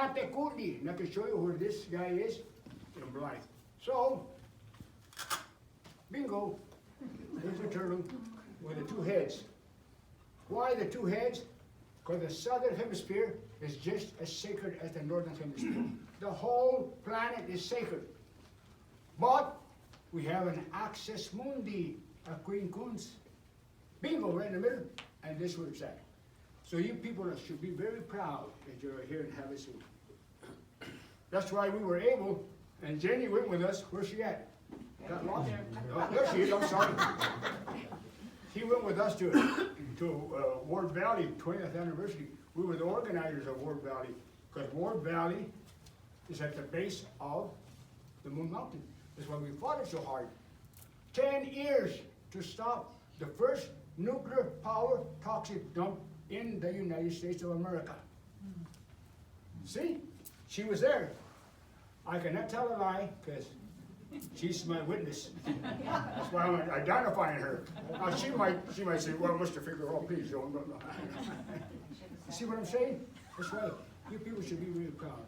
Nate Kuli. And I can show you who this guy is in Blythe. So, bingo. There's a turtle with the two heads. Why the two heads? Because the southern hemisphere is just as sacred as the northern hemisphere. The whole planet is sacred. But we have an axis mundi, a Queen Kunz. Bingo, right in the middle, and this is where it's at. So you people should be very proud that you're here in Havasu. That's why we were able, and Jenny went with us. Where's she at? Got lost? Oh, there she is, I'm sorry. He went with us to Ward Valley 20th anniversary. We were the organizers of Ward Valley, because Ward Valley is at the base of the Moon Mountain. That's why we fought it so hard. 10 years to stop the first nuclear power toxic dump in the United States of America. See, she was there. I cannot tell a lie, because she's my witness. That's why I'm identifying her. Now she might say, well, Mr. Figueroa, please don't. See what I'm saying? That's right. You people should be really proud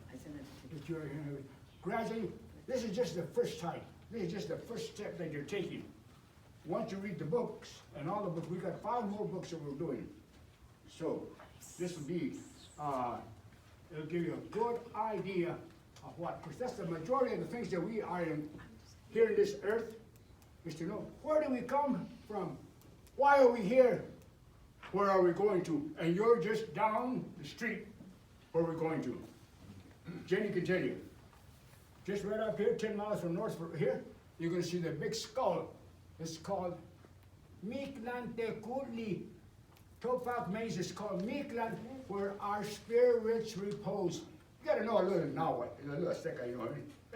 that you are here. Gradually, this is just the first time. This is just the first step that you're taking. Once you read the books, and all the books, we got 5 more books that we're doing. So, this will be, it'll give you a good idea of what, because that's the majority of the things that we are in, here in this earth, is to know, where do we come from? Why are we here? Where are we going to? And you're just down the street where we're going to. Jenny can tell you. Just right up here, 10 miles from north from here, you're going to see the big skull. It's called Miklan Tekuli. Topak means it's called Miklan, where our spirits repose. You got to know a little Nahuatl, a little Azteca, you know,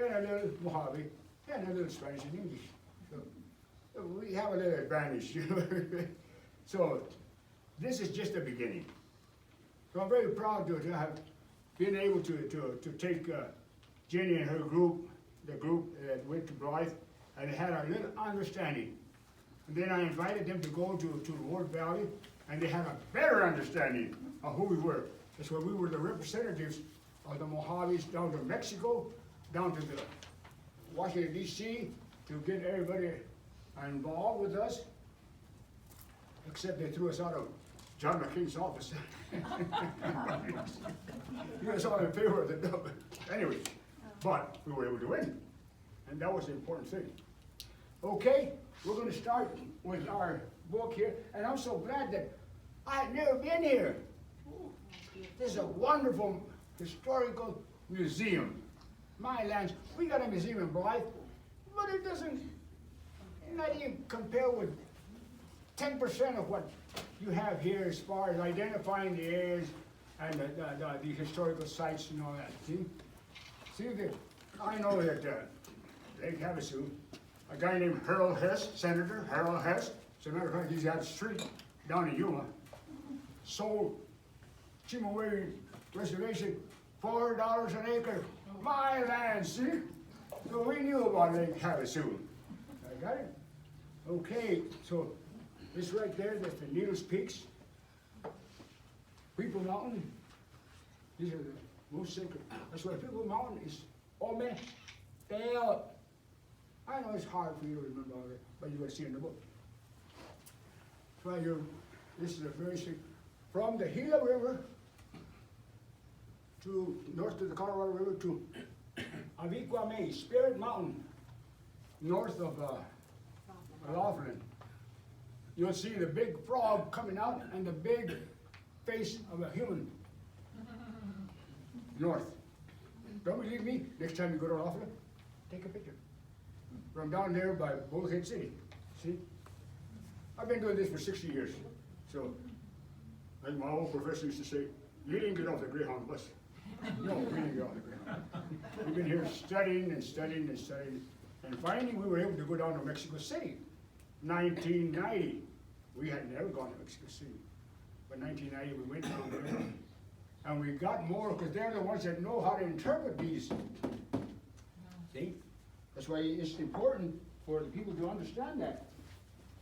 and a little Mojave, and a little Spanish and English. So we have a little advantage, you know. So this is just the beginning. So I'm very proud to have been able to take Jenny and her group, the group that went to Blythe, and had a little understanding. And then I invited them to go to Ward Valley, and they had a better understanding of who we were. That's why we were the representatives of the Mojaves down to Mexico, down to the Washington, D.C., to get everybody involved with us, except they threw us out of John McCain's office. He was all in favor of the dump. Anyway, but we were able to win, and that was the important thing. Okay, we're going to start with our book here, and I'm so glad that I had never been here. This is a wonderful historical museum. My lands, we got a museum in Blythe, but it doesn't not even compare with 10% of what you have here as far as identifying the areas and the historical sites and all that. See, I know that Lake Havasu, a guy named Harold Hess, Senator Harold Hess, as a matter of fact, he's got a street down in Yuma, sold Chimaway Reservation $4 an acre. My land, see? So we knew about Lake Havasu. I got it? Okay, so this right there, that's the Needles Peaks. People Mountain, these are the most sacred. That's why People Mountain is, oh man, Dale. I know it's hard for you to remember all that, but you're going to see in the book. That's why this is a very sacred, from the Gila River to north to the Colorado River to Aviquame, Spirit Mountain, north of Laughlin. You'll see the big frog coming out and the big face of a human. North. Don't believe me? Next time you go to Laughlin, take a picture. From down there by Bullhead City. See? I've been doing this for 60 years. So, like my old professor used to say, you didn't get off the Greyhound bus. No, we didn't get off the Greyhound. We've been here studying and studying and studying. And finally we were able to go down to Mexico City. 1990. We had never gone to Mexico City. But 1990 we went down there. And we got more because they're the ones that know how to interpret these. See? That's why it's important for the people to understand that.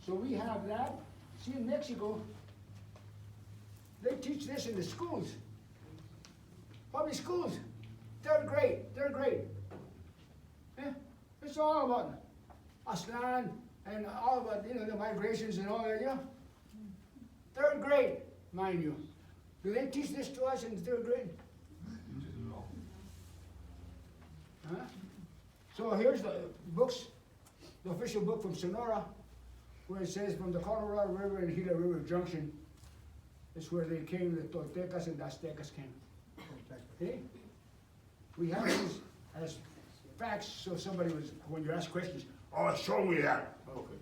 So we have that. See, in Mexico, they teach this in the schools. Public schools. Third grade. Yeah, it's all about Aslan and all about, the migrations and all that, Third grade, mind you. Do they teach this to us in the third grade? Huh? So here's the books, the official book from Sonora, where it says from the Colorado River and Gila River Junction, it's where they came, the Toltecas and the Aztecas came. Okay? We have these as facts, so somebody was, when you ask questions, oh, show me that. Okay.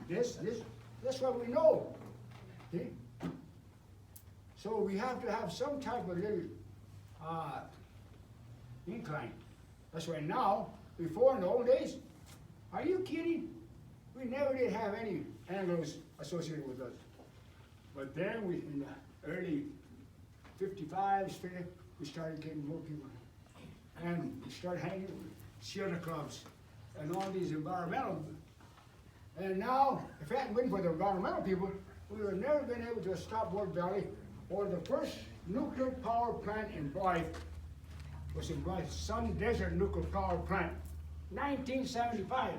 That's what we know. Okay? So we have to have some type of little incline. That's why now, before in the old days, are you kidding? We never did have any Anglos associated with us. But then we, in the early 55s, we started getting more people. And we started hanging with shelter clubs and all these environmental. And now, if it hadn't been for the environmental people, we would have never been able to stop Ward Valley, or the first nuclear power plant in Blythe was in Blythe, Sun Desert Nuclear Power Plant, 1975.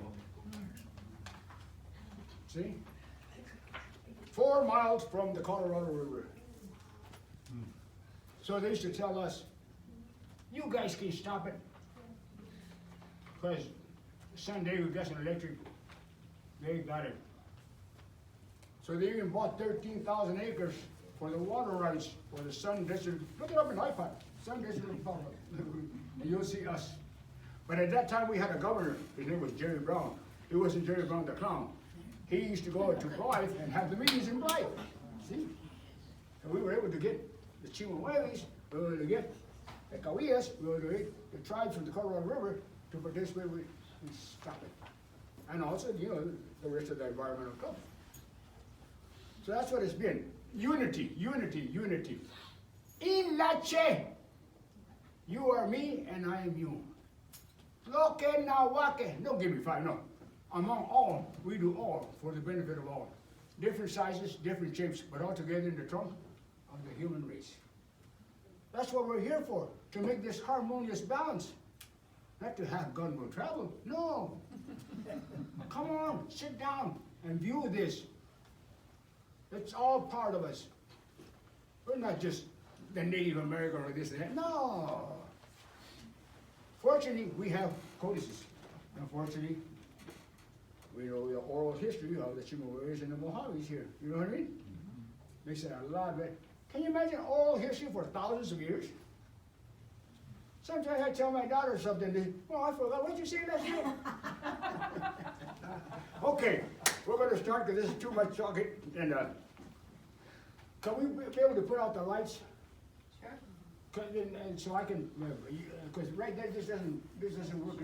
See? 4 miles from the Colorado River. So they used to tell us, you guys can stop it. Because Sunday we got some electric, they got it. So they even bought 13,000 acres for the water rights for the Sun Desert. Look it up in iPod, Sun Desert, and you'll see us. But at that time we had a governor, his name was Jerry Brown. It wasn't Jerry Brown the clown. He used to go to Blythe and have the meetings in Blythe, see? And we were able to get the Chihuahuas, we were able to get the Cahuillas, we were able to get the tribes from the Colorado River to participate with and stop it. And also, the rest of the environmental club. So that's what it's been. Unity. Ilache. You are me and I am you. Loke na wake. Don't give me 5, no. Among all, we do all for the benefit of all. Different sizes, different shapes, but all together in the trunk of the human race. That's what we're here for, to make this harmonious balance. Not to have gun will travel, no. Come on, sit down and view this. It's all part of us. We're not just the Native American or this and that, no. Fortunately, we have codices. Unfortunately, we know the oral history of the Chihuahuas and the Mojaves here. You know what I mean? Makes it a lot better. Can you imagine oral history for thousands of years? Sometimes I tell my daughter something, I forgot what you say last year. Okay, we're going to start because this is too much talking. And can we be able to put out the lights? Sure. And so I can, because right there this doesn't work.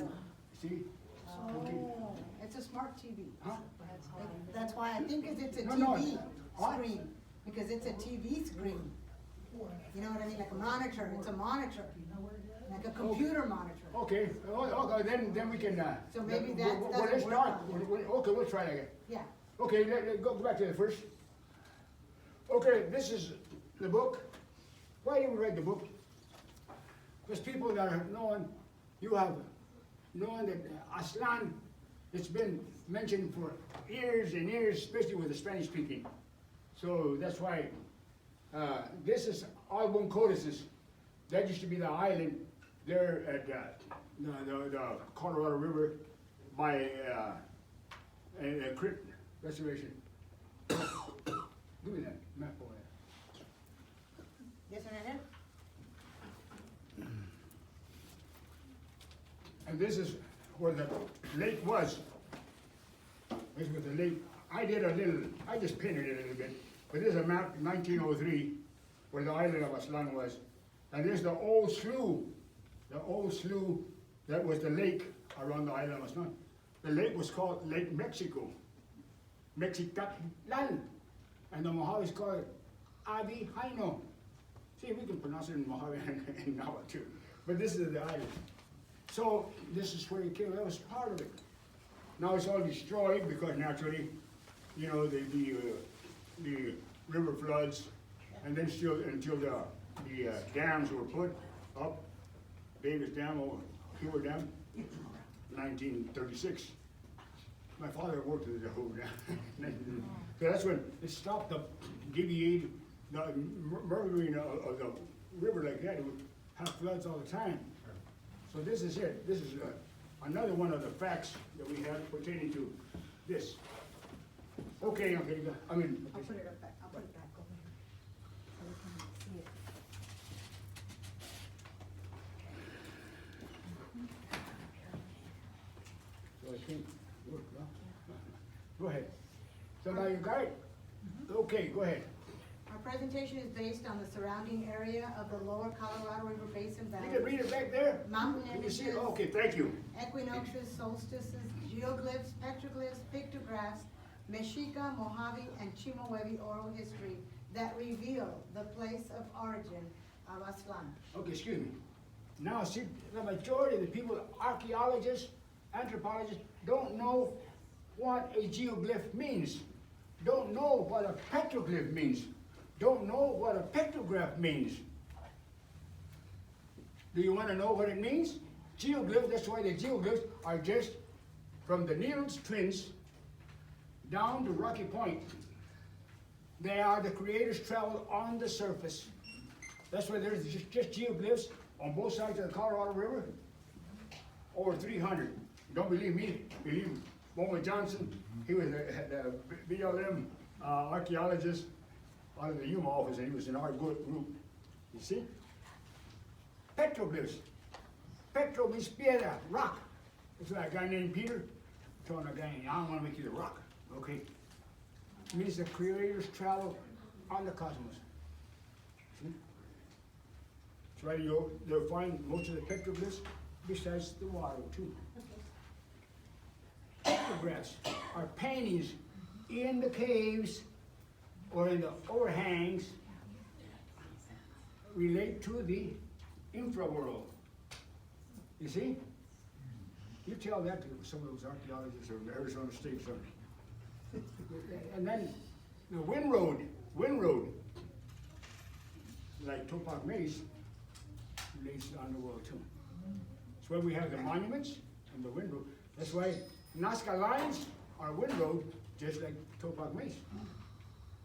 See? Oh, it's a smart TV. Huh? That's why I think it's a TV screen, because it's a TV screen. You know what I mean? Like a monitor. It's a monitor, like a computer monitor. Okay. Then we can. So maybe that let's doesn't start. work. Okay, we'll try that again. Yeah. Okay, go back to the first. Okay, this is the book. Why did we write the book? Because people that are knowing, you have known that Aslan, it's been mentioned for years and years, especially with the Spanish speaking. So that's why this is Albon Codices. That used to be the island there at the Colorado River by a Crit Reservation. Give me that map over there. Yes, and And this is where the lake was. This was the lake. I just painted it a little bit. But this is a map, 1903, where the island of Aslan was. And there's the old slough that was the lake around the island of Aslan. The lake was called Lake Mexico, Mexicatlan. And the Mojaves called it Abi Haino. See, we can pronounce it in Mojave and Nahuatl too. But this is the island. So this is where it came. That was part of it. Now it's all destroyed because naturally, the river floods, and then still until the dams were put, up Davis Dam or Hoover Dam, 1936. My father worked at the Hoover Dam. So that's when it stopped the deviated, the murdering of the river like that. It would have floods all the time. So this is it. This is another one of the facts that we have pertaining to this. Okay, I mean. I'll put it up back, I'll put it back over here. So we can see it. So I think, go ahead. So now you got it? Okay, go ahead. Our presentation is based on the surrounding area of the lower Colorado River Basin You can Valley. read it back there? Mountain Can you see it? images, Okay, thank you. equinoxes, solstices, geoglyphs, petroglyphs, pictographs, Mexica, Mojave, and Chemehuevi oral history that reveal the place of origin of Aztlán. Okay, excuse me. Now, see, the majority of the people, archaeologists, anthropologists, don't know what a geoglyph means. Don't know what a petroglyph means. Don't know what a pictograph means. Do you want to know what it means? Geoglyph, that's why the geoglyphs are just from the Needles Twins down to Rocky Point. They are the creators traveled on the surface. That's why there's just geoglyphs on both sides of the Colorado River. Over 300. Don't believe me, believe Bowman Johnson. He was the BLM archaeologist out of the Yuma office, and he was in our group. You see? Petroglyphs. Petro means piedra, rock. It's like a guy named Peter telling a guy, I don't want to make you the rock. Okay? It means the creators travel on the cosmos. See? That's why you'll find most of the petroglyphs besides the water too. Petrographs are paintings in the caves or in the overhangs relate to the infraworld. You see? You tell that to some of those archaeologists of Arizona State something. And then the wind road, like Topac Maze, relates to the underworld too. That's why we have the monuments and the wind road. That's why Nazca lines are wind road, just like Topac Maze.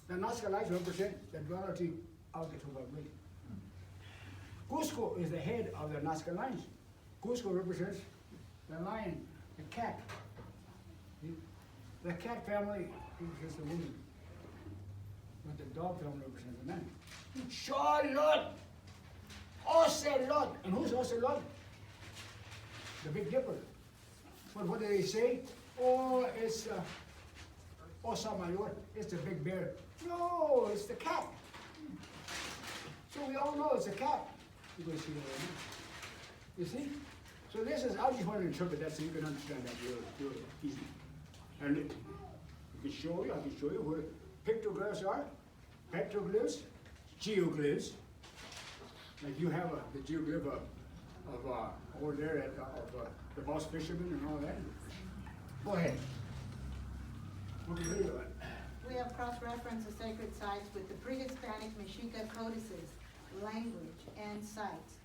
The Nazca lines represent the duality of the Topac Maze. Cusco is the head of the Nazca lines. Cusco represents the lion, the cat. The cat family represents the woman, but the dog family represents the man. Charlotte! Ocelot! And who's Ocelot? The Big Dipper. But what do they say? Oh, it's Osa Mayor, it's the big bear. No, it's the cat. So we all know it's a cat. You're going to see that right now. You see? So this is, I just want to interpret that so you can understand that real easy. And I can show you where pictographs are, petroglyphs, geoglyphs. Like you have the geoglyph of over there at the boss fisherman and all that. Go ahead. What do you do? We have cross-referenced the sacred sites with the pre-Hispanic Mexica codices, language, and sites.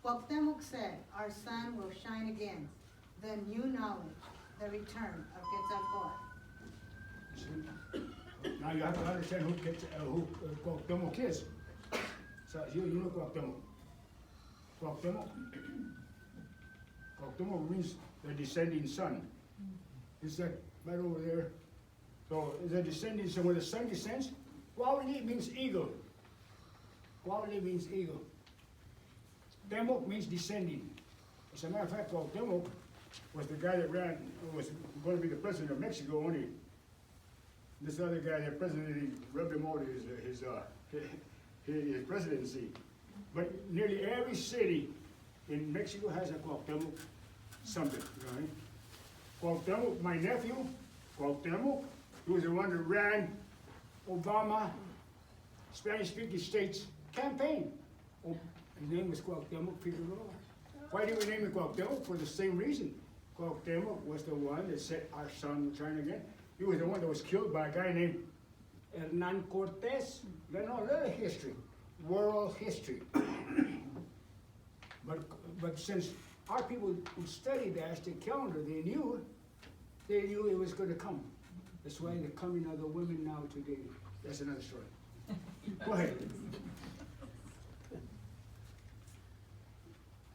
Cuauhtemoc said, our sun will shine again, the new knowledge, the return of Quetzalcoatl. Now you have to understand who Cuauhtemoc is. So you know Cuauhtemoc. Cuauhtemoc means the descending sun. It's that right over there. So the descending sun, when the sun descends, Cuauhtemoc means eagle. Cuauhtemoc means eagle. Temoc means descending. As a matter of fact, Cuauhtemoc was the guy that was going to be the president of Mexico, only this other guy, the president, he rubbed him out his presidency. But nearly every city in Mexico has a Cuauhtemoc something, right? Cuauhtemoc, my nephew, Cuauhtemoc, he was the one that ran Obama, Spanish-speaking states campaign. His name was Cuauhtemoc Figueroa. Why did we name it Cuauhtemoc? For the same reason. Cuauhtemoc was the one that said our sun will shine again. He was the one that was killed by a guy named Hernan Cortez. They know little history, world history. But since our people who studied the Aztec calendar, they knew it was going to come. That's why the coming of the women now today. That's another story. Go ahead.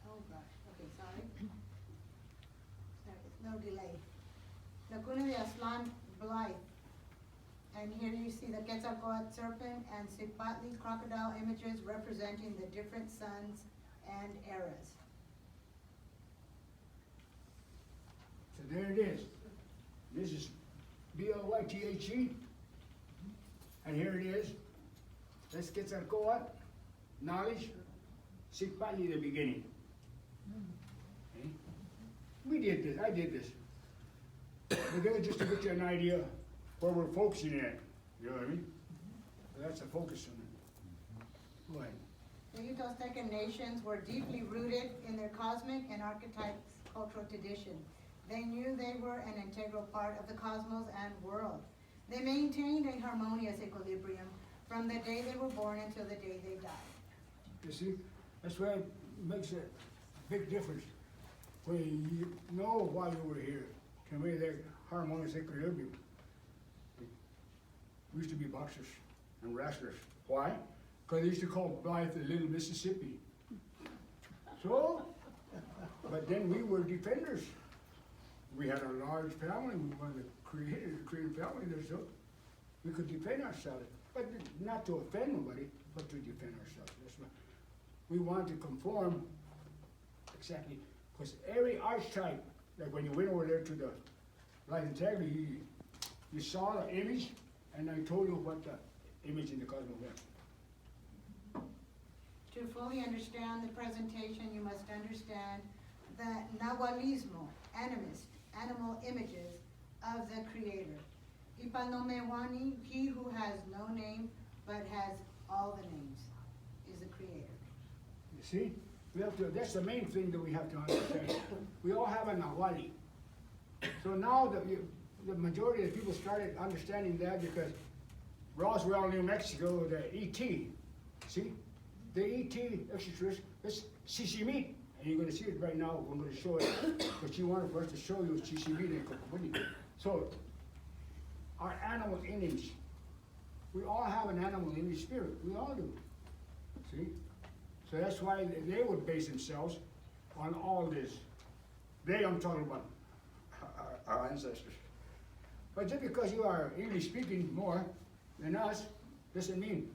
Oh gosh, okay, sorry. No delay. Laguna de Aslan Blythe. And here you see the Quetzalcoatl serpent and Cipatli crocodile images representing the different suns and eras. So there it is. This is Blythe. And here it is. Let's get our Quetzalcoatl, knowledge, Cipatli, the beginning. Okay? We did this, I did this. But then just to get you an idea where we're focusing at. You know what I mean? So that's the focus on it. Go ahead. The Yucatec nations were deeply rooted in their cosmic and archetype cultural tradition. They knew they were an integral part of the cosmos and world. They maintained a harmonious equilibrium from the day they were born until the day they died. You see? That's why it makes a big difference. When you know why you were here, to me that harmonious equilibrium. We used to be boxers and wrestlers. Why? Because they used to call Blythe the Little Mississippi. So, but then we were defenders. We had a large family. We wanted to create a family there, so we could defend ourselves. But not to offend nobody, but to defend ourselves. That's why we wanted to conform exactly. Because every archetype, like when you went over there to the Light Integrity, you saw the image, and I told you what the image in the cosmos was. To fully understand the presentation, you must understand the Nahualismo, animal images of the Creator. Ipanomewani, he who has no name but has all the names, is the Creator. You see? We have to, that's the main thing that we have to understand. We all have a Nahuali. So now the majority of the people started understanding that because Roswell, New Mexico, the E.T., see? The E.T. extraterrestrial, it's Sishimit. And you're going to see it right now. I'm going to show it. But you wanted for us to show you Sishimit and Kokopuni. So, our animal image. We all have an animal image spirit. We all do. See? So that's why they would base themselves on all this. I'm talking about our ancestors. But just because you are English speaking more than us, doesn't mean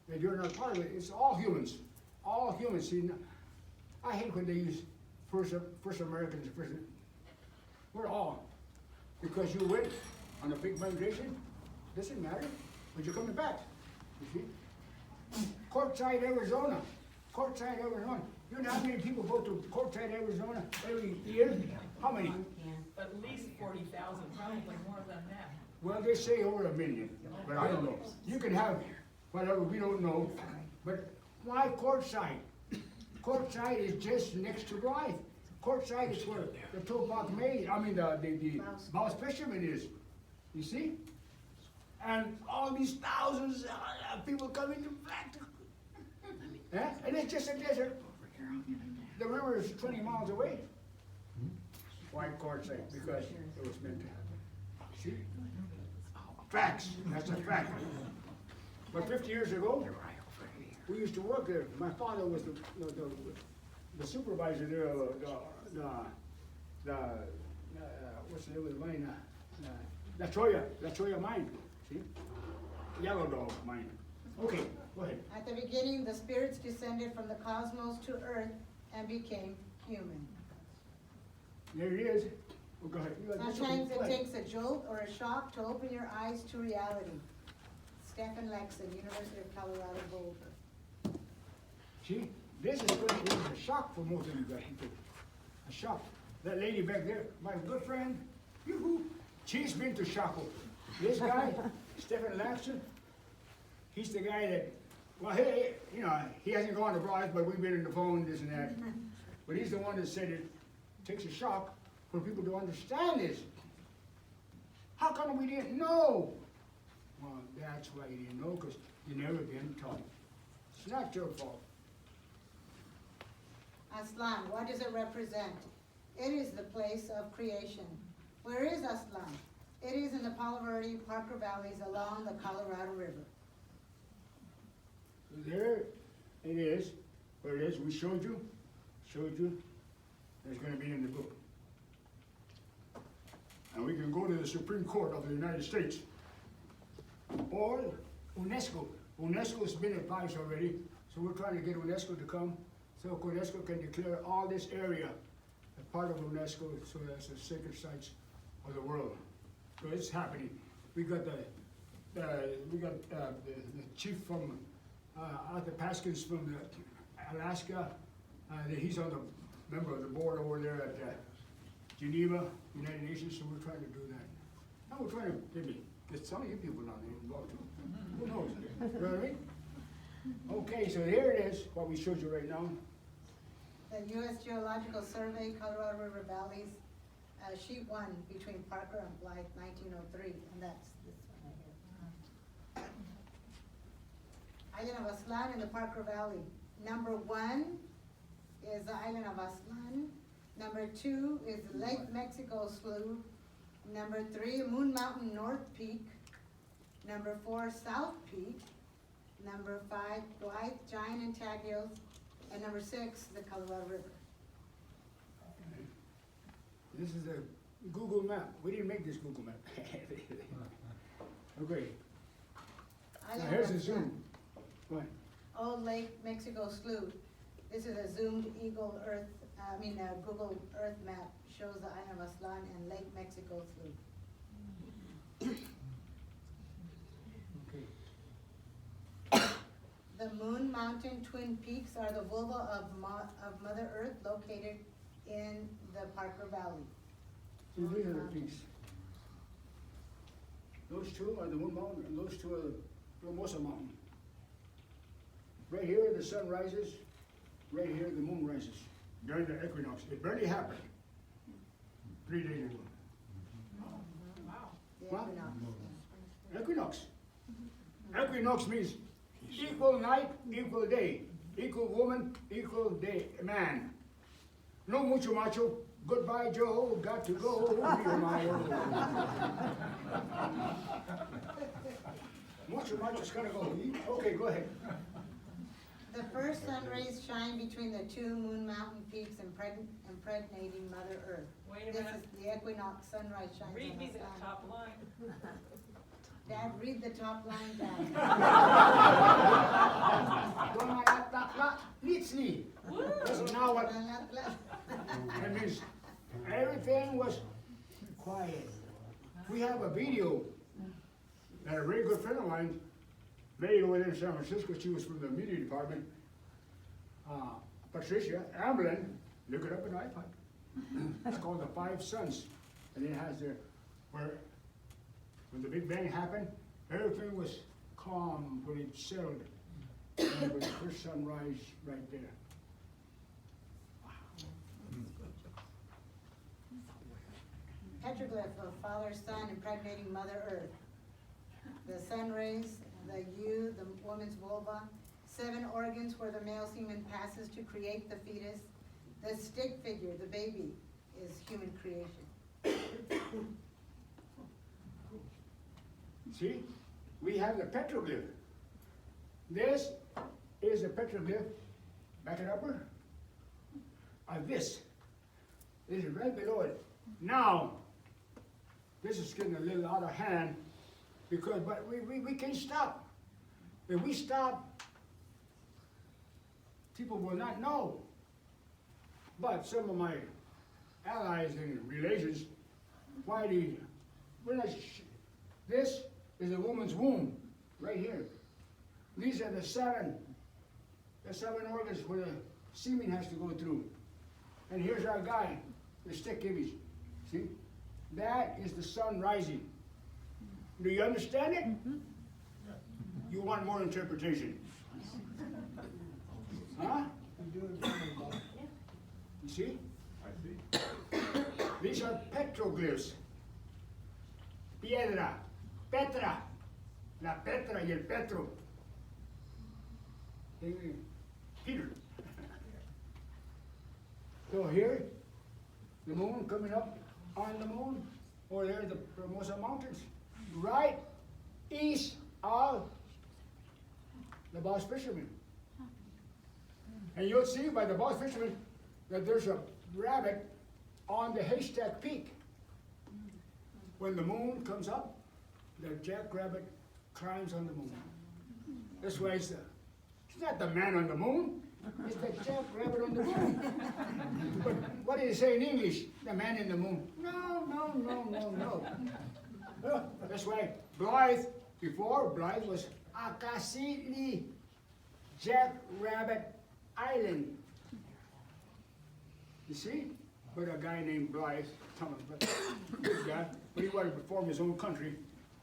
that you're not part of it. It's all humans. All humans. See, I hate when they use first Americans. We're all. Because you went on a big migration, doesn't matter, but you're coming back. You see? Quartzsite, Arizona. You know how many people go to Quartzsite, Arizona every year? How many? At least 40,000, probably more than that. Well, they say over 1 million, but I don't know. You can have whatever, we don't know. But why Quartzsite? Quartzsite is just next to Blythe. Quartzsite is where the Topak maid, the Mouse fisherman is. You see? And all these thousands of people come into fact. And it's just a desert. The river is 20 miles away. Why Quartzsite? Because it was meant to happen. See? Facts. That's a fact. But 50 years ago, we used to work there. My father was the supervisor there, what's the name of the mine? La Choya mine. See? Yellow Dog mine. Okay, go ahead. At the beginning, the spirits descended from the cosmos to earth and became human. There it is. Well, go ahead. Sometimes it takes a jolt or a shock to open your eyes to reality. Stephen Lexon, University of Colorado Boulder. See, this is a shock for most of you guys. A shock. That lady back there, my good friend, yoo-hoo, she's been to Shaco. This guy, Stephen Lexon, he's the guy that, well, he hasn't gone abroad, but we've been on the phone, this and that. But he's the one that said it takes a shock for people to understand this. How come we didn't know? Well, that's why you didn't know, because you never been taught. It's not your fault. Aslan, what does it represent? It is the place of creation. Where is Aslan? It is in the Palo Verde, Parker Valleys along the Colorado River. There it is, where it is, we showed you, it's gonna be in the book. And we can go to the Supreme Court of the United States. Or UNESCO. UNESCO's been advised already, so we're trying to get UNESCO to come, so UNESCO can declare all this area as part of UNESCO, so that's the sacred sites of the world. So it's happening. We got the chief from Arthur Paskins from Alaska. He's on the member of the board over there at Geneva, United Nations. So we're trying to do that. Now we're trying to maybe get some of you people down there involved too. Who knows? You know what I mean? Okay, so here it is. What we showed you right now. The U.S. Geological Survey, Colorado River Valleys, sheet 1 between Parker and Blythe, 1903, and that's this one right here. Island of Aslan in the Parker Valley. Number 1 is the island of Aslan. Number 2 is Lake Mexico Slough. Number 3, Moon Mountain North Peak. Number 4, South Peak. Number 5, Blythe, Giant and Tag Hills. And number 6, the Colorado River. This is a Google map. We didn't make this Google map. Okay. Now here's a zoom. Go ahead. Old Lake Mexico Slough. This is a zoomed Google Earth map. Shows the island of Aslan and Lake Mexico Slough. Okay. The Moon Mountain Twin Peaks are the vulva of Mother Earth located in the Parker Valley. So these are the peaks. Those two are the Moon Mountain, and those two are the Formosa Mountain. Right here the sun rises, right here the moon rises during the equinox. It barely happened 3 days ago. Wow. The What? equinox. Equinox. Equinox means equal night, equal day, equal woman, equal day, man. No mucho macho. Goodbye, Joe. Got to go. Be my own. Mucho macho's gonna go. Okay, go ahead. The first sun rays shine between the 2 Moon Mountain peaks, impregnating Mother Earth. Wait a This minute. is the equinox sunrise shines Read on me the that sun. top line. Dad, read the top line, Dad. Listen now what that means. Everything was quiet. We have a video that a very good friend of mine made over there in San Francisco. She was from the media department. Patricia Amblin, look it up on iPod. It's called The 5 Suns. And it has there where when the Big Bang happened, everything was calm when it settled. And with the first sunrise right there. Petroglyph of Father, Son, impregnating Mother Earth. The sun rays, the U, the woman's vulva, 7 organs where the male semen passes to create the fetus. The stick figure, the baby, is human creation. See, we have the petroglyph. This is the petroglyph, back it upward, of this. This is right below it. Now, this is getting a little out of hand because, but we can't stop. If we stop, people will not know. But some of my allies and relations, this is a woman's womb, right here. These are the 7 organs where the semen has to go through. And here's our guy, the stick image. See? That is the sun rising. Do you understand it? You want more interpretation? Huh? You see? I see. These are petroglyphs. Piedra, Petra, la Petra y el Petro. Peter. So here, the moon coming up on the moon, over there, the Formosa Mountains, right east of the Boss Fisherman. And you'll see by the Boss Fisherman that there's a rabbit on the haystack peak. When the moon comes up, the jackrabbit climbs on the moon. That's why it's not the man on the moon, it's the jackrabbit on the moon. But what do you say in English? The man in the moon. No. That's why Blythe, before Blythe was Akasili Jackrabbit Island. You see? But a guy named Blythe, good guy, but he wanted to form his own country,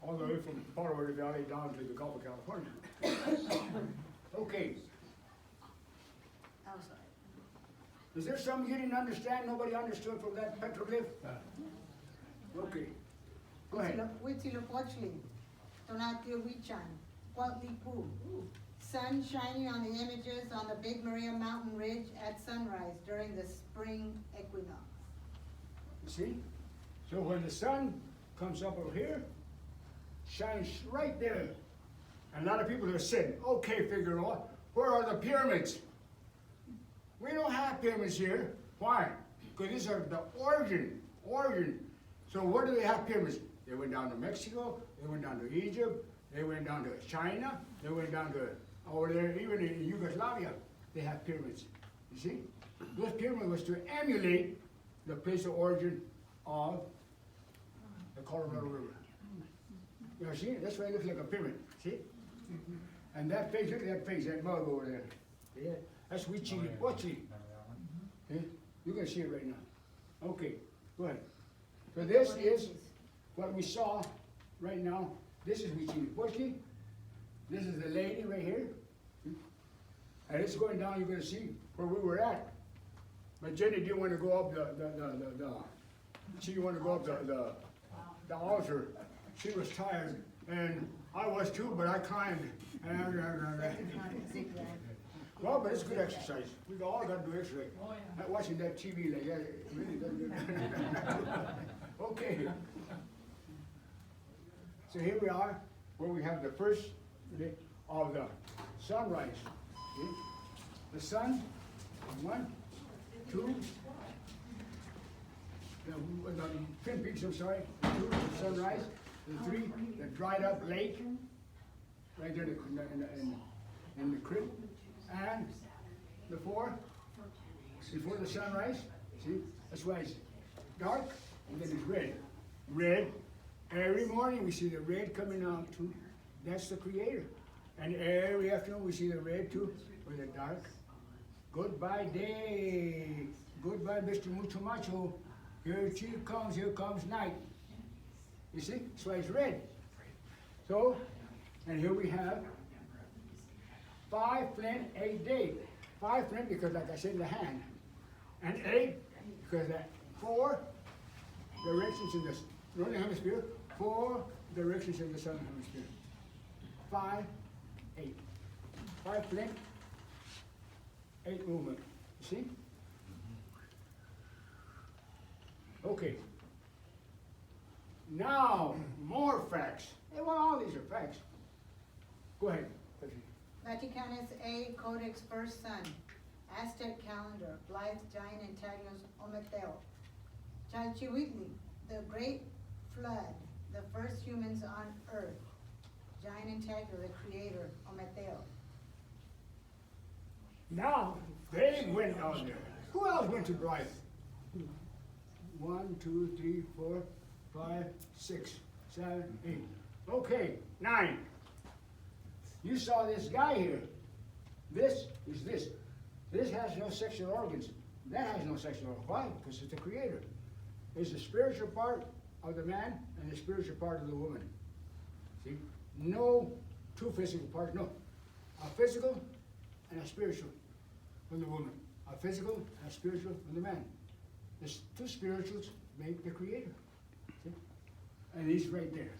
all the way from Colorado Valley down to the Gulf of California. Okay. Outside. Is there something you didn't understand, nobody understood from that petroglyph? Okay. Go ahead. Huitzilopochtli, Tonatiuhwichan, Cuautlipu. Sun shining on the images on the Big Maria Mountain Ridge at sunrise during the spring equinox. You see? So when the sun comes up over here, shines right there. And a lot of people have said, okay, Figueroa, where are the pyramids? We don't have pyramids here. Why? Because these are the origin. So where do they have pyramids? They went down to Mexico, they went down to Egypt, they went down to China, they went down to over there, even in Yugoslavia, they have pyramids. You see? Those pyramids was to emulate the place of origin of the Colorado River. You know, see? That's why it looks like a pyramid. See? And that face, look at that face, that mug over there. Yeah, that's Huitzilopochtli. Yeah? You can see it right now. Okay, go ahead. So this is what we saw right now. This is Huitzilopochtli. This is the lady right here. And it's going down, you're going to see where we were at. But Jenny didn't want to go up she didn't want to go up the altar. She was tired, and I was too, but I climbed. Well, but it's good exercise. We all got to do exercise. Oh, yeah. Not watching that TV like that, it really doesn't good. Okay. So here we are, where we have the first of the sunrise. See? The sun, 1, 2, the Twin Peaks, I'm sorry, 2, the sunrise, the 3, the dried up lake, right there in the creek, and the 4, before the sunrise, see, that's why it's dark, and then it's red. Red, every morning we see the red coming out too, that's the Creator. And every afternoon we see the red too, with the dark. Goodbye day, goodbye Mr. Mucho Macho, here comes night. You see, that's why it's red. So, and here we have 5 flint, 8 day. 5 flint because like I said in the hand. And 8 because that 4 directions in the northern hemisphere, 4 directions in the southern hemisphere. 5, 8. 5 flint, 8 movement. You see? Okay. Now, more facts. Hey, well, all these are facts. Go ahead. Vaticanus A. Codex First Sun, Aztec Calendar, Blythe Giant Antagonist Ometeo. Chalchihuitli, the Great Flood, the first humans on Earth. Giant Antagonist, the Creator, Ometeo. Now, they went out there. Who else went to Blythe? 1, 2, 3, 4, 5, 6, 7, 8. Okay, 9. You saw this guy here. This is this. This has no sexual organs. That has no sexual organs. Why? Because it's the Creator. It's the spiritual part of the man and the spiritual part of the woman. See? No two physical parts. No. A physical and a spiritual from the woman. A physical and a spiritual from the man. The 2 spirituals make the Creator. See? And he's right there.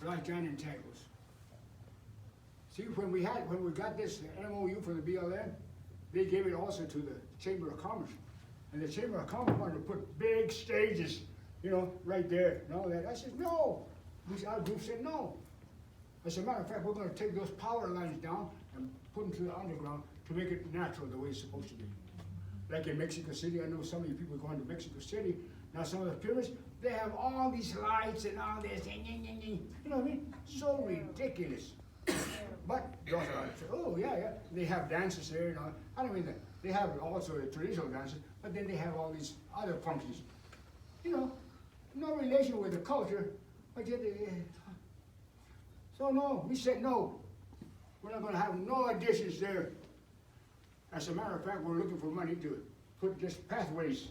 Like John and Tagos. See, when we got this MOU from the BLM, they gave it also to the Chamber of Commerce. And the Chamber of Commerce wanted to put big stages, you know, right there and all that. I said, no. Our group said no. As a matter of fact, we're gonna take those power lines down and put them to the underground to make it natural the way it's supposed to be. Like in Mexico City, I know some of you people going to Mexico City. Now some of the pyramids, they have all these lights and all this, you know what I mean? So ridiculous. But those are, oh yeah, they have dances there and all. I don't mean that. They have also the traditional dances, but then they have all these other functions. You know, no relation with the culture, but yet so no, we said no. We're not gonna have no additions there. As a matter of fact, we're looking for money to put just pathways.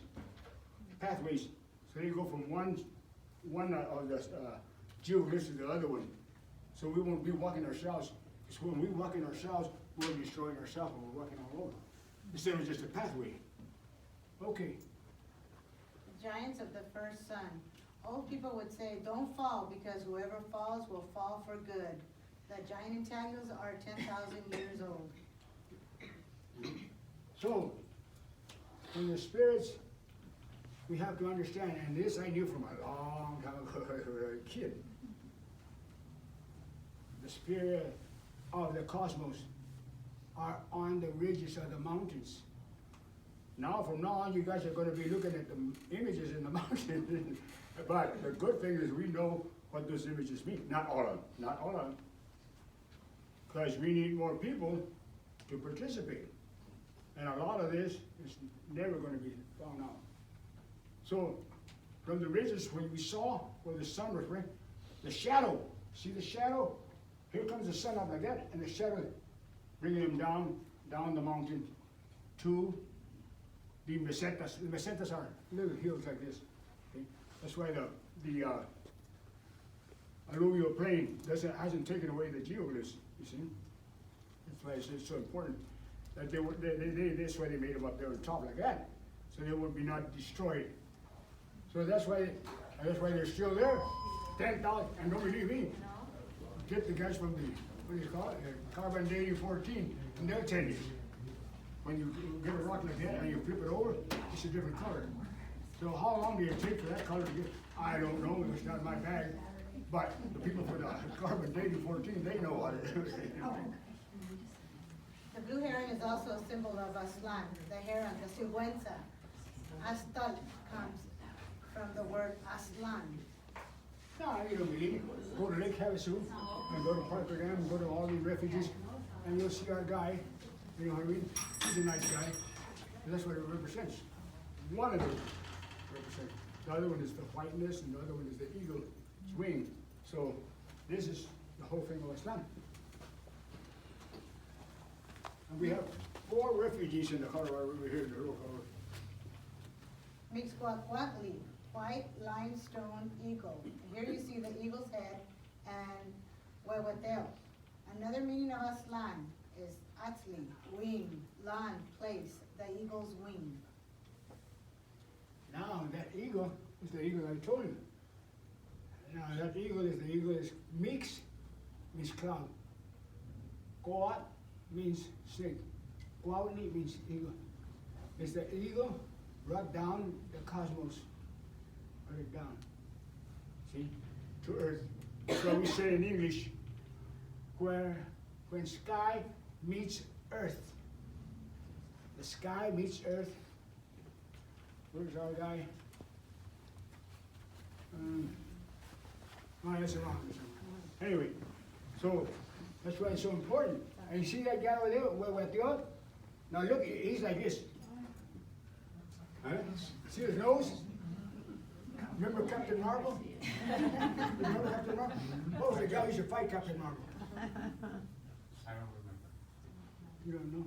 So they go from one of the geoglyphs to the other one. So we won't be walking ourselves. Because when we walk in ourselves, we're destroying ourselves and we're walking all over. Instead of just a pathway. Okay. Giants of the first sun. Old people would say, don't fall, because whoever falls will fall for good. The giant entangles are 10,000 years old. So, from the spirits, we have to understand, and this I knew from a long time ago when I was a kid. The spirit of the cosmos are on the ridges of the mountains. Now, from now on, you guys are going to be looking at the images in the mountains. But the good thing is we know what those images mean. Not all of them. Because we need more people to participate. And a lot of this is never going to be found out. So, from the ridges, when we saw where the sun was, right, the shadow, see the shadow? Here comes the sun up like that, and the shadow bringing him down the mountain to the mesetas. The mesetas are little hills like this. Okay? That's why the alluvial plain hasn't taken away the geoglyphs, you see? That's why it's so important that that's why they made them up there on top like that, so they would be not destroyed. So that's why they're still there. 10,000, and don't believe me. Get the guys from the, what do you call it, carbon dating 14, and they'll tell you. When you get a rock like that and you flip it over, it's a different color. So how long do you take for that color to get? I don't know, it's not my bag. But the people for the carbon dating 14, they know what it is. The blue heron is also a symbol of Aslan, the heron, the Sigüenza. Astal comes from the word Aslan. No, you don't believe me. Go to Lake Havasu and go to Parker Dam and go to all these refuges and you'll see our guy, you know what I mean? He's a nice guy. And that's what it represents. One of them represents. The other one is the whiteness and the other one is the eagle's wing. So this is the whole thing of Islam. And we have 4 refugees in the Colorado River here in the Rural Colorado. Mixcoacuatli, white limestone eagle. Here you see the eagle's head and Huehuetel. Another meaning of Aslan is Atzli, wing, lan, place, the eagle's wing. Now that eagle is the eagle I told you. Now that eagle is mix means cloud. Coat means snake. Coatli means eagle. It's the eagle brought down the cosmos. Brought it down. See? To earth. So we say in English, when sky meets earth. The sky meets earth. Where's our guy? Oh, that's wrong. Anyway, so that's why it's so important. And you see that guy over there with the other? Now look, he's like this. Huh? See his nose? Remember Captain Marvel? Remember Captain Marvel? What was the guy who used to fight Captain Marvel? I don't remember. You don't know?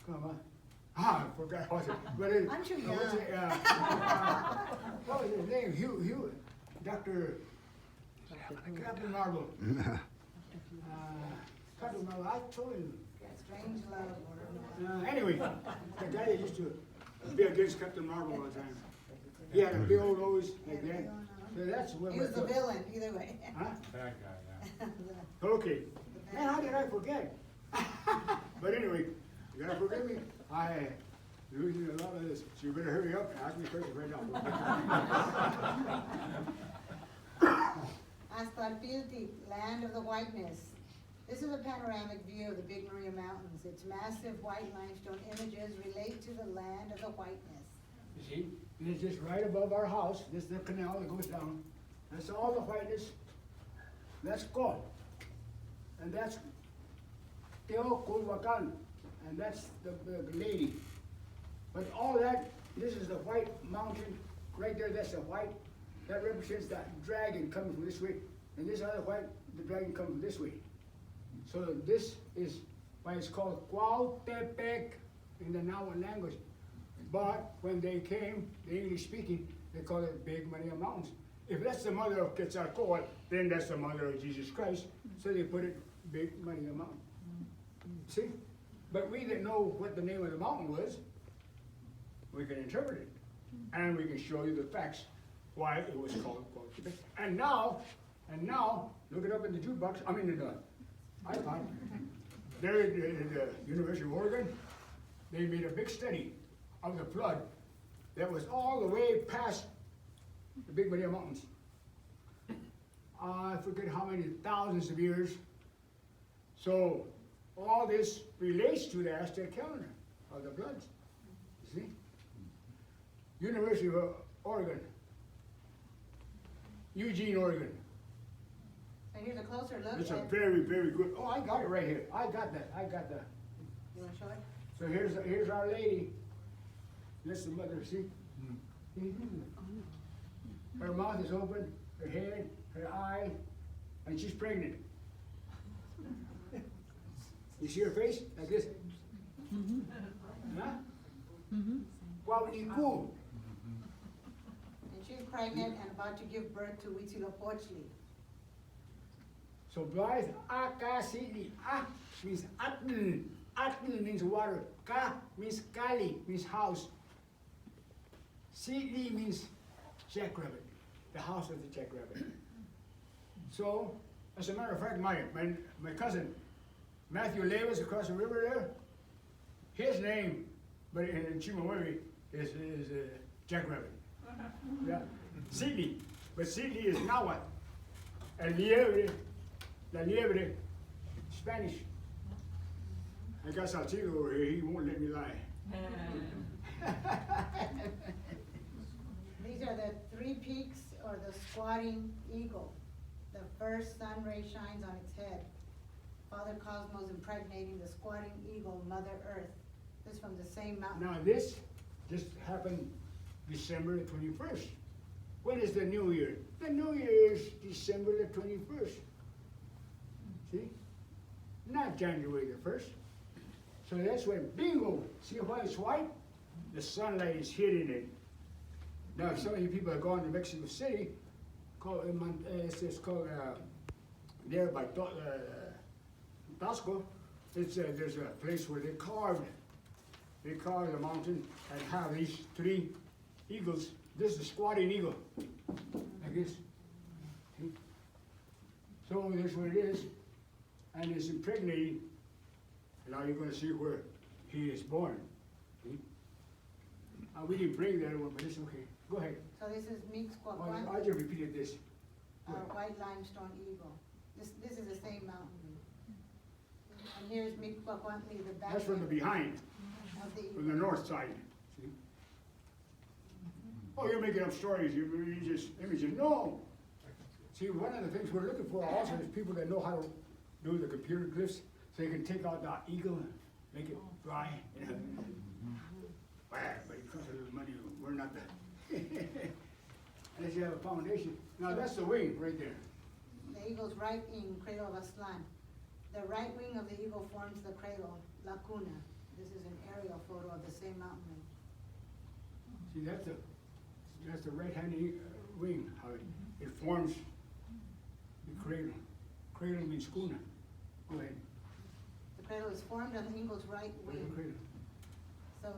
Come on. I forgot what it. But it, I'm too what's young. what was his name? Hugh, Dr. Captain Marvel. Captain Marvel, I told you. Strange love. Anyway, the guy that used to be against Captain Marvel all the time. He had a big old nose like that. So that's what He was the villain, either way. Huh? That guy, yeah. Okay. Man, how did I forget? But anyway, you gotta forgive me. I losing a lot of this, so you better hurry up and ask me questions right now. Ascalpilti, land of the whiteness. This is a panoramic view of the Big Maria Mountains. Its massive white limestone images relate to the land of the whiteness. You see, it's just right above our house. This is the canal that goes down. That's all the whiteness. That's gold. And that's Teoculhuacan. And that's the lady. But all that, this is the white mountain. Right there, that's the white. That represents that dragon coming from this way. And this other white, the dragon comes from this way. So this is why it's called Cuautepec in the Nahuatl language. But when they came, the English speaking, they call it Big Maria Mountains. If that's the mother of Quetzalcoatl, then that's the mother of Jesus Christ. So they put it Big Maria Mountain. See? But we didn't know what the name of the mountain was. We can interpret it. And we can show you the facts why it was called Cuautepec. And now, look it up in the jukebox, in the iPod. There at the University of Oregon, they made a big study of the flood that was all the way past the Big Maria Mountains. I forget how many thousands of years. So all this relates to the Aztec calendar of the floods. You see? University of Oregon. Eugene, Oregon. So here's a closer look It's a at, very, very good. Oh, I got it right here. I got that. you wanna show it? So here's our lady. That's the mother, see? Her mouth is open, her head, her eye, and she's pregnant. You see her face? Like this? Huh? Cuauhnicu. And she's pregnant and about to give birth to Huitzilopochtli. So Blythe, Akasili, A means Atl. Atl means water. Ka means Kali, means house. Sili means jackrabbit, the house of the jackrabbit. So, as a matter of fact, my cousin, Matthew Levis across the river there, his name, but in Chimawari, is jackrabbit. Yeah. Sili, but Sili is Nahuatl. And liebre, la liebre, Spanish. I got Saltigo over here, he won't let me lie. These are the three peaks or the squatting eagle. The first sun ray shines on its head. Father Cosmos impregnating the squatting eagle, Mother Earth. This is from the same mountain. Now this just happened December the 21st. When is the New Year? The New Year is December the 21st. See? Not January the 1st. So that's when bingo. See why it's white? The sunlight is hitting it. Now some of you people are going to Mexico City, it's called there by Tasco. There's a place where they carved the mountain and have these three eagles. This is the squatting eagle, like this. See? So that's what it is, and it's impregnating. Now you're going to see where he is born. See? We didn't bring that one, but it's okay. Go ahead. So this is I Mixcoahuantli, just repeated this. white limestone eagle. This is the same mountain. And here's Mixcoahuantli, the back That's from the behind, of the from eagle. the north side. See? Oh, you're making up stories. You just images. No. See, one of the things we're looking for also is people that know how to do the computer glyphs, so you can take out the eagle and make it fly. You know? But it costs a little money. We're not the. Unless you have a foundation. Now that's the wing right there. The eagle's right wing, cradle of Aslan. The right wing of the eagle forms the cradle, La Cuna. This is an aerial photo of the same mountain range. See, that's the right-hand wing. How it forms the cradle. Cradle means cuna. Go ahead. The cradle is formed on the eagle's right Where's the wing. cradle? So,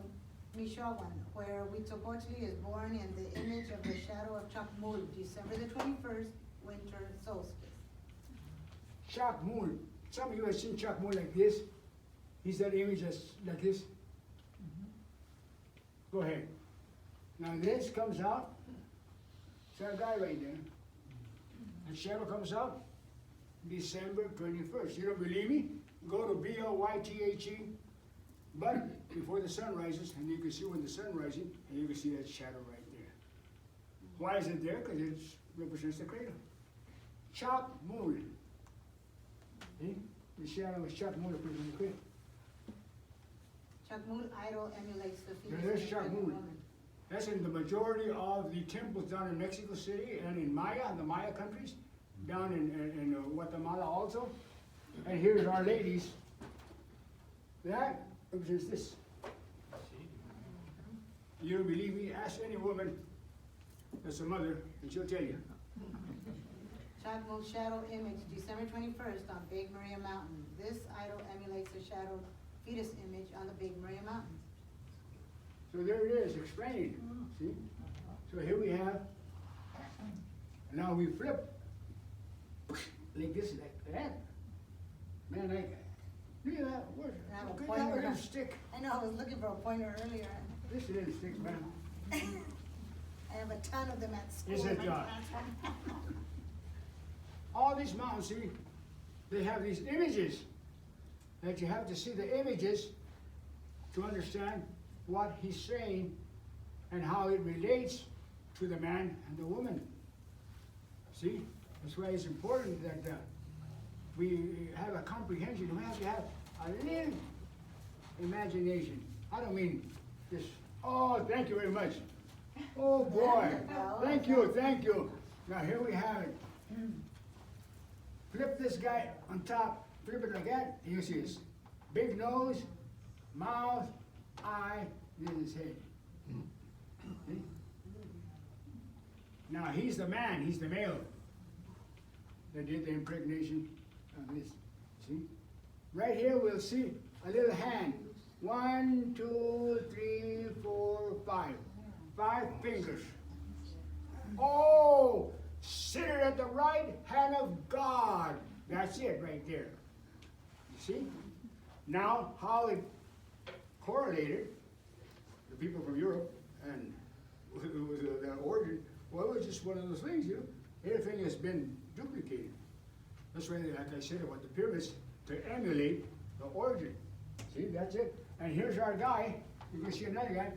Michoacan, where Huitzilopochtli is born in the image of the shadow of Chacmul, December the 21st, winter solstice. Chacmul. Some of you have seen Chacmul like this. He's that image that's like this. Go ahead. Now this comes out. It's our guy right there. And shadow comes out December 21st. You don't believe me? Go to BLYTHE. But before the sun rises, and you can see when the sun rises, and you can see that shadow right there. Why is it there? Because it represents the cradle. Chop moon. See? The shadow is chop moon representing the cradle. Chacmul idol emulates the fetus There's of the pregnant Chacmul. woman. That's in the majority of the temples down in Mexico City and in the Maya countries, down in Guatemala also. And here's Our Lady's. That represents this. You don't believe me? Ask any woman that's a mother, and she'll tell you. Chacmul shadow image, December 21st on Big Maria Mountain. This idol emulates the shadow fetus image on the Big Maria Mountain. So there it is, explained. See? So here we have. Now we flip like this, like that. Man, look at that. Where's I have a good pointer. little stick. I know, I was looking for a pointer earlier. This little stick, man. I have a ton of them at school. Is it, My John? classroom. All these mountains, see, they have these images that you have to see the images to understand what he's saying and how it relates to the man and the woman. See, that's why it's important that we have a comprehension. We have to have a little imagination. I don't mean just, oh, thank you very much. Oh boy, thank you, thank you. Now here we have it. Flip this guy on top, flip it like that, and you see his big nose, mouth, eye, this is his head. See? Now he's the man, he's the male that did the impregnation of this. See? Right here we'll see a little hand. 1, 2, 3, 4, 5. 5 fingers. Oh! Seated at the right hand of God. That's it right there. You see? Now, how it correlated, the people from Europe and with the origin, well, it was just one of those things, you know. Everything has been duplicated. That's why, like I said about the pyramids, to emulate the origin. See, that's it. And here's our guy. You can see another guy.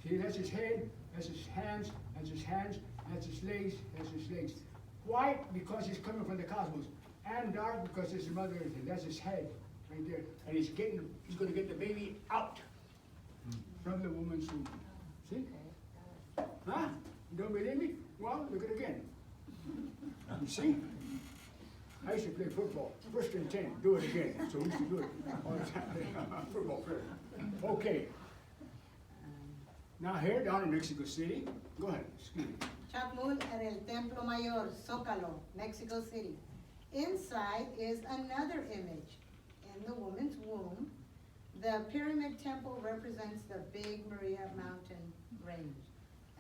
See, that's his head, that's his hands, that's his hands, that's his legs, that's his legs. White because he's coming from the cosmos. And dark because it's his mother, that's his head right there. And he's going to get the baby out from the woman's womb. See? Huh? You don't believe me? Well, look at it again. You see? I used to play football. 1st and 10, do it again. So we used to do it all the time. Football player. Okay. Now here, down in Mexico City, go ahead, excuse me. Chacmul at El Templo Mayor, Zócalo, Mexico City. Inside is another image. In the woman's womb, the pyramid temple represents the Big Maria mountain range.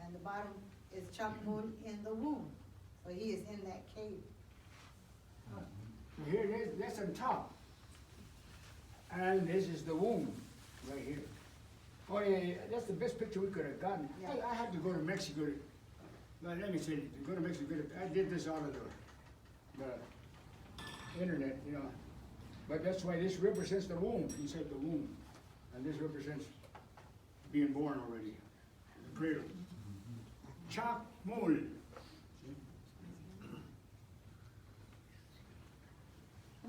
And the bottom is Chacmul in the womb. So he is in that cave. So here it is, that's on top. And this is the womb, right here. Oh yeah, that's the best picture we could have gotten. Yeah. I had to go to Mexico. But let me say, to go to Mexico, I did this out of the internet, you know. But that's why this represents the womb, inside the womb. And this represents being born already, the cradle. Chacmul.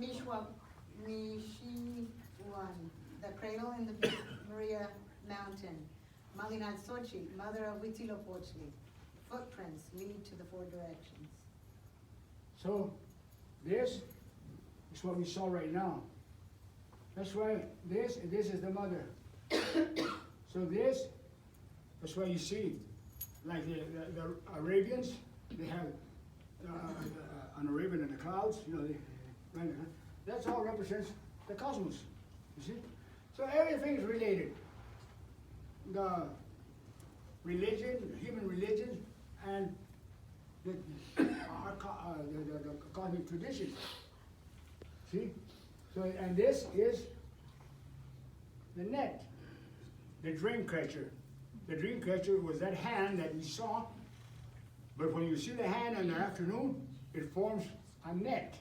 Mishiwan, the cradle in the Big Maria mountain. Malinalxochitl, mother of Huitzilopochtli. Footprints lead to the 4 directions. So this is what we saw right now. That's why this is the mother. So that's why you see, like the Arabians, they have an Arabian in the clouds, you know, that's all represents the cosmos, you see? So everything is related. The religion, human religion, and the cosmic tradition. See? So, and this is the net, the dream catcher. The dream catcher was that hand that you saw, but when you see the hand in the afternoon, it forms a net.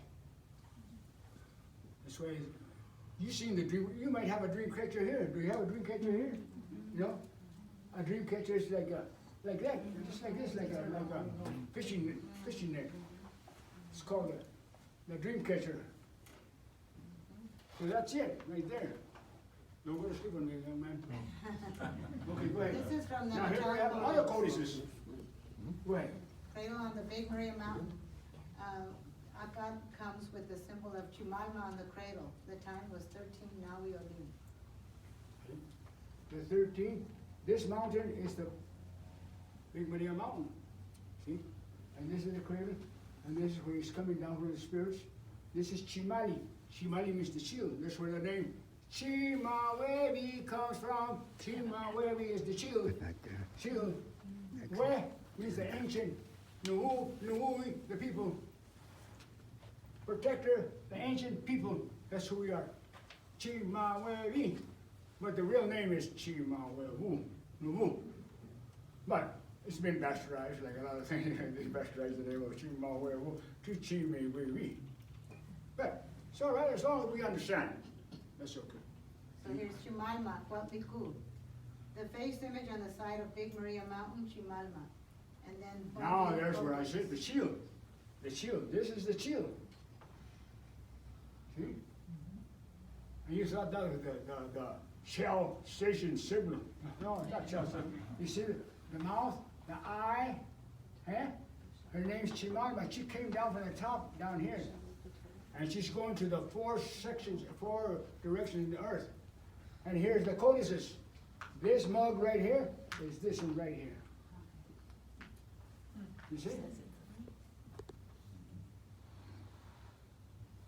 That's why you seen the dream. You might have a dream catcher here. Do you have a dream catcher here? You know, a dream catcher is like that, just like this, like a fishing net. It's called the dream catcher. So that's it, right there. Don't go to sleep on me, young man. Okay, go ahead. This is from the Now here we Natan have other Codices. codices. Go ahead. Cradle on the Big Maria Mountain. Acá comes with the symbol of Chimalma on the cradle. The time was 13 Nawi Olim. The 13th, this mountain is the Big Maria Mountain. See? And this is the cradle, and this is where he's coming down from the spirits. This is Chimali. Chimali means the shield. That's where the name Chimawebi comes from. Chimawebi is the shield. Shield. Where means the ancient Nuui, the people. Protector, the ancient people. That's who we are. Chimawebi. But the real name is Chimawebu. Nuwu. But it's been bastardized like a lot of things. They bastardized the name of Chimawebu to Chimawebi. But it's all right as long as we understand. That's okay. So here's Chimalma, Cuatlicú. The face image on the side of Big Maria Mountain, Chimalma. And then. Now there's where I said the shield. The shield. This is the shield. See? And you thought that was the Shell Station signal. No, it's not Shell Station. You see the mouth, the eye, eh? Her name's Chimalma. She came down from the top down here. And she's going to the four directions in the earth. And here's the codices. This mug right here is this one right here. You see?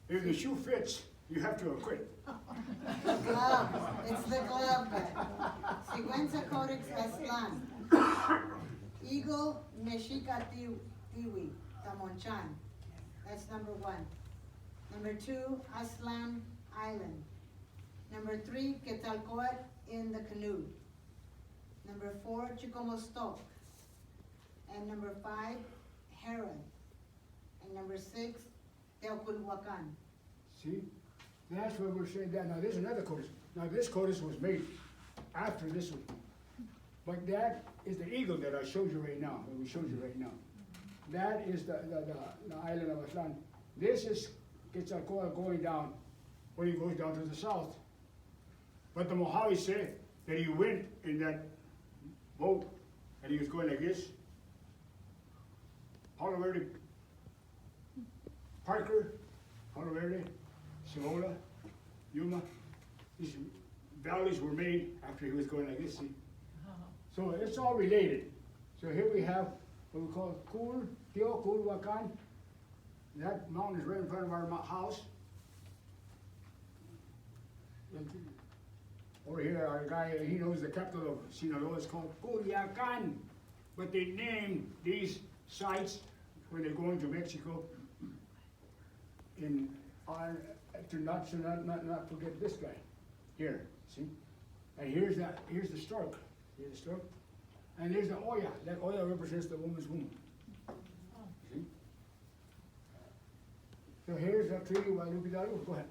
If the shoe fits, you have to acquit. The glove, it's the glove. Sigüenza Codex Aztlán. Eagle Mexica Tiwi, Tamonchan. That's number 1. Number 2, Aztlán Island. Number 3, Quetzalcoatl in the canoe. Number 4, Chicomostoc. And number 5, Herod. And number 6, Teoculhuacan. See? That's what we're saying that. Now there's another codice. Now this codice was made after this one. But that is the eagle that I showed you right now, that we showed you right now. That is the island of Aztlán. This is Quetzalcoatl going down, when he goes down to the south. But the Mojave said that he went in that boat and he was going like this. Palo Verde, Parker, Palo Verde, Cibola, Yuma. These valleys were made after he was going like this, see? So it's all related. So here we have what we call Teoculhuacan. That mountain is right in front of our house. Over here, our guy, he knows the capital of Sinaloa is called Culiacan. But they named these sites when they go into Mexico to not forget this guy here. See, and here's the stork. Here's the stork, and there's the Oya. That Oya represents the woman's womb. See. So here's the Treaty of Guadalupe Hidalgo. Go ahead.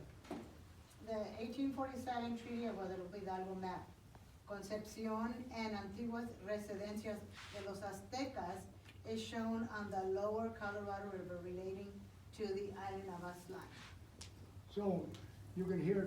The 1847 Treaty of Guadalupe Hidalgo map. Concepcion and Antiguas Residencias de los Aztecas is shown on the lower Colorado River relating to the island of Aztlán. So you can hear